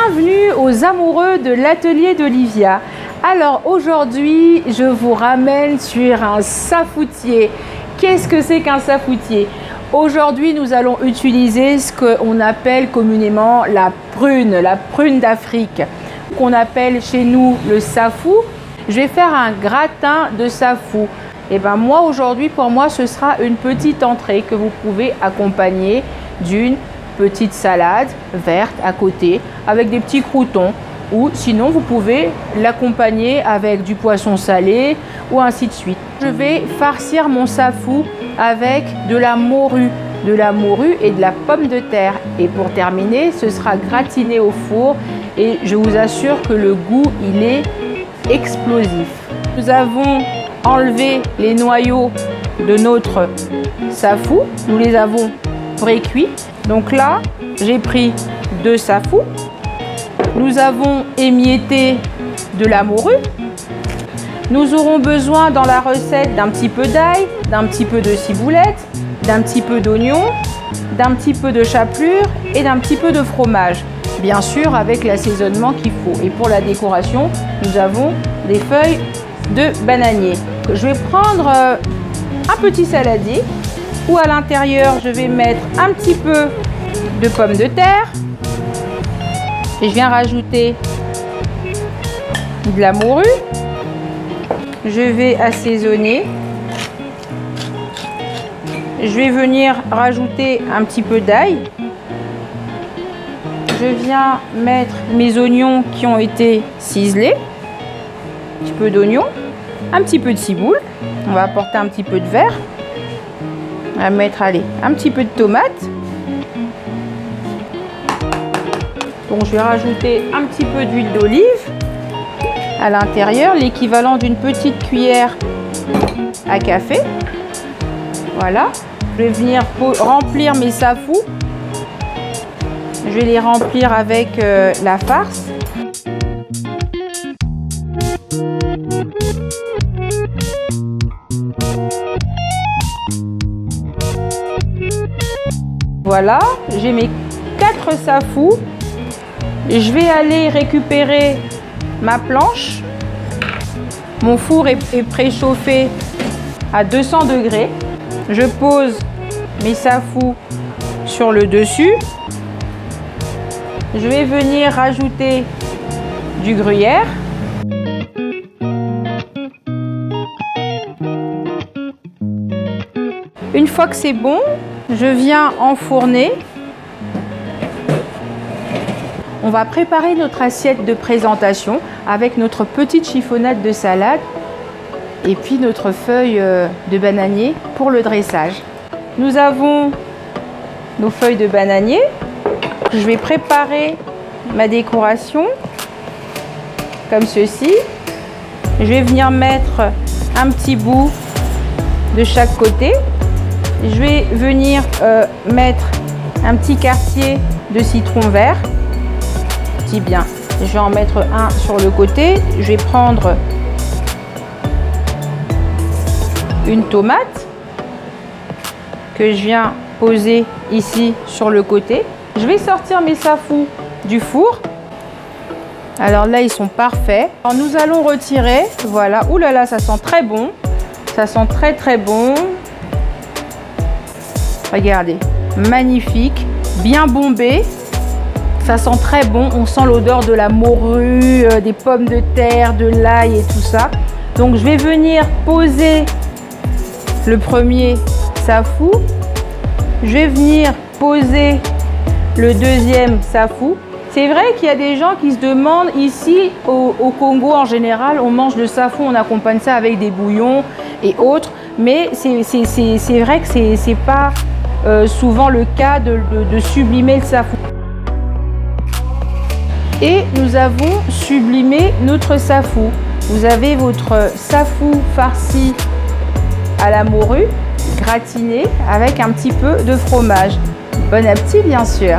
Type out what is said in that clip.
Bienvenue aux amoureux de l'atelier d'Olivia. Alors aujourd'hui, je vous ramène sur un safoutier. Qu'est-ce que c'est qu'un safoutier? Aujourd'hui, nous allons utiliser ce qu'on appelle communément la prune d'Afrique, qu'on appelle chez nous le safou. Je vais faire un gratin de safou. Et ben moi aujourd'hui, pour moi, ce sera une petite entrée que vous pouvez accompagner d'une petite salade verte à côté avec des petits croûtons, ou sinon vous pouvez l'accompagner avec du poisson salé ou ainsi de suite. Je vais farcir mon safou avec de la morue et de la pomme de terre, et pour terminer ce sera gratiné au four et je vous assure que le goût il est explosif. Nous avons enlevé les noyaux de notre safou, nous les avons pré-cuits. Donc là, j'ai pris 2 safous. Nous avons émietté de la morue. Nous aurons besoin dans la recette d'un petit peu d'ail, d'un petit peu de ciboulette, d'un petit peu d'oignon, d'un petit peu de chapelure et d'un petit peu de fromage. Bien sûr avec l'assaisonnement qu'il faut. Et pour la décoration, nous avons des feuilles de bananier. Je vais prendre un petit saladier où à l'intérieur je vais mettre un petit peu de pommes de terre et je viens rajouter de la morue. Je vais assaisonner. Je vais venir rajouter un petit peu d'ail. Je viens mettre mes oignons qui ont été ciselés, un petit peu d'oignon, un petit peu de ciboule. On va apporter un petit peu de vert. On va mettre, allez, un petit peu de tomate. Bon, je vais rajouter un petit peu d'huile d'olive à l'intérieur, l'équivalent d'une petite cuillère à café. Voilà. Je vais venir remplir mes safous. Je vais les remplir avec la farce. Voilà, j'ai mes 4 safous. Je vais aller récupérer ma planche. Mon four est préchauffé à 200 degrés. Je pose mes safous sur le dessus. Je vais venir rajouter du gruyère. Une fois que c'est bon, je viens enfourner. On va préparer notre assiette de présentation avec notre petite chiffonnade de salade et puis notre feuille de bananier pour le dressage. Nous avons nos feuilles de bananier. Je vais préparer ma décoration comme ceci. Je vais venir mettre un petit bout de chaque côté. Je vais venir mettre un petit quartier de citron vert. Bien, je vais en mettre un sur le côté. Je vais prendre une tomate que je viens poser ici sur le côté. Je vais sortir mes safous du four. Alors là, ils sont parfaits. Alors, nous allons retirer. Voilà. Ouh là là, ça sent très bon. Ça sent très très bon. Regardez, magnifique, bien bombé. Ça sent très bon, on sent l'odeur de la morue, des pommes de terre, de l'ail et tout ça. Donc je vais venir poser le premier safou. Je vais venir poser le deuxième safou. C'est vrai qu'il y a des gens qui se demandent, ici au Congo en général, on mange le safou, on accompagne ça avec des bouillons et autres. Mais c'est vrai que c'est pas souvent le cas de sublimer le safou. Et nous avons sublimé notre safou. Vous avez votre safou farci à la morue, gratiné avec un petit peu de fromage. Bon appétit bien sûr!